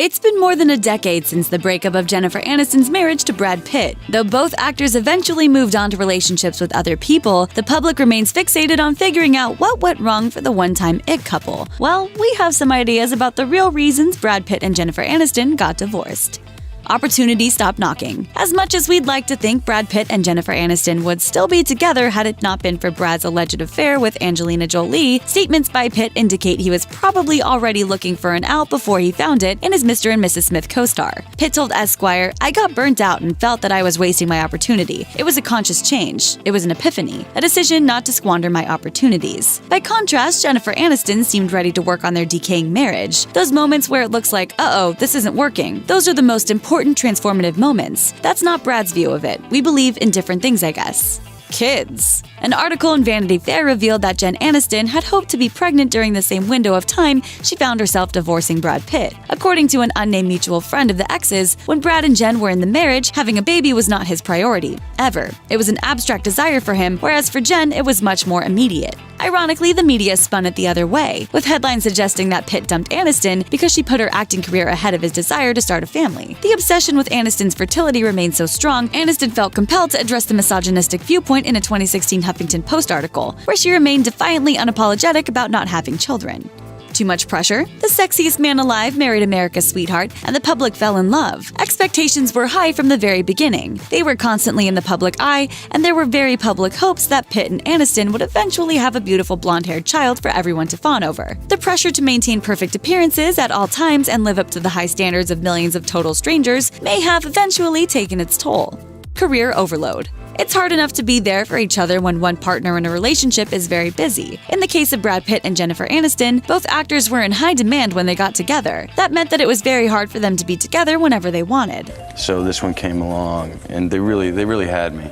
It's been more than a decade since the breakup of Jennifer Aniston's marriage to Brad Pitt. Though both actors eventually moved on to relationships with other people, the public remains fixated on figuring out what went wrong for the one-time it couple. Well, we have some ideas about the real reasons Brad Pitt and Jennifer Aniston got divorced. Opportunity stopped knocking. As much as we'd like to think Brad Pitt and Jennifer Aniston would still be together had it not been for Brad's alleged affair with Angelina Jolie, statements by Pitt indicate he was probably already looking for an out before he found it in his Mr. and Mrs. Smith co-star. Pitt told Esquire, "I got burnt out and felt that I was wasting my opportunity. It was a conscious change. It was an epiphany. A decision not to squander my opportunities." By contrast, Jennifer Aniston seemed ready to work on their decaying marriage. Those moments where it looks like, uh-oh, this isn't working. Those are the most important transformative moments. That's not Brad's view of it. We believe in different things, I guess. Kids. An article in Vanity Fair revealed that Jen Aniston had hoped to be pregnant during the same window of time she found herself divorcing Brad Pitt. According to an unnamed mutual friend of the exes, when Brad and Jen were in the marriage, having a baby was not his priority, ever. It was an abstract desire for him, whereas for Jen, it was much more immediate. Ironically, the media spun it the other way, with headlines suggesting that Pitt dumped Aniston because she put her acting career ahead of his desire to start a family. The obsession with Aniston's fertility remained so strong, Aniston felt compelled to address the misogynistic viewpoint in a 2016 Huffington Post article, where she remained defiantly unapologetic about not having children. Too much pressure? The sexiest man alive married America's sweetheart, and the public fell in love. Expectations were high from the very beginning. They were constantly in the public eye, and there were very public hopes that Pitt and Aniston would eventually have a beautiful blonde-haired child for everyone to fawn over. The pressure to maintain perfect appearances at all times and live up to the high standards of millions of total strangers may have eventually taken its toll. Career overload. It's hard enough to be there for each other when one partner in a relationship is very busy. In the case of Brad Pitt and Jennifer Aniston, both actors were in high demand when they got together. That meant that it was very hard for them to be together whenever they wanted. So this one came along, and they really had me.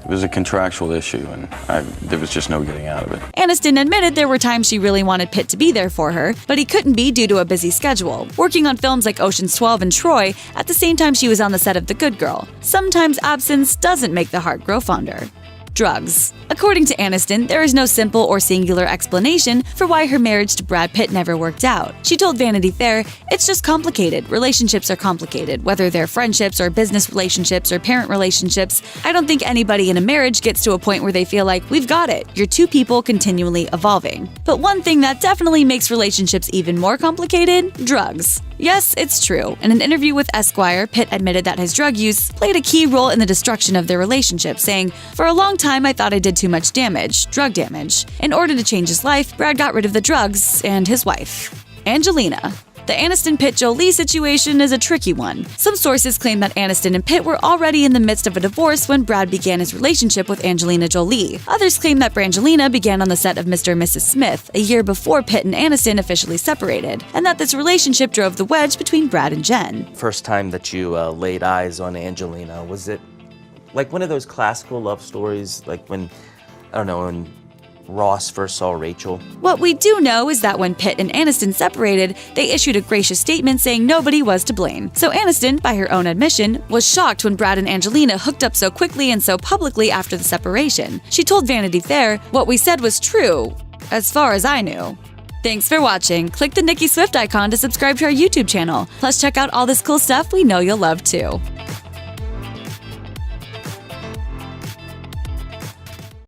It was a contractual issue, and there was just no getting out of it. Aniston admitted there were times she really wanted Pitt to be there for her, but he couldn't be due to a busy schedule, working on films like Ocean's 12 and Troy at the same time she was on the set of The Good Girl. Sometimes absence doesn't make the heart grow fonder. Drugs. According to Aniston, there is no simple or singular explanation for why her marriage to Brad Pitt never worked out. She told Vanity Fair, "It's just complicated. Relationships are complicated, whether they're friendships or business relationships or parent relationships. I don't think anybody in a marriage gets to a point where they feel like, we've got it. You're two people continually evolving." But one thing that definitely makes relationships even more complicated? Drugs. Yes, it's true. In an interview with Esquire, Pitt admitted that his drug use played a key role in the destruction of their relationship, saying, "For a long time, I thought I did too much damage, drug damage. In order to change his life, Brad got rid of the drugs and his wife." Angelina. The Aniston-Pitt-Jolie situation is a tricky one. Some sources claim that Aniston and Pitt were already in the midst of a divorce when Brad began his relationship with Angelina Jolie. Others claim that Brangelina began on the set of Mr. and Mrs. Smith a year before Pitt and Aniston officially separated, and that this relationship drove the wedge between Brad and Jen. First time that you laid eyes on Angelina, was it like one of those classical love stories, like when Ross first saw Rachel? What we do know is that when Pitt and Aniston separated, they issued a gracious statement saying nobody was to blame. So Aniston, by her own admission, was shocked when Brad and Angelina hooked up so quickly and so publicly after the separation. She told Vanity Fair, "What we said was true, as far as I knew." Thanks for watching. Click the Nicki Swift icon to subscribe to our YouTube channel. Plus check out all this cool stuff we know you'll love too.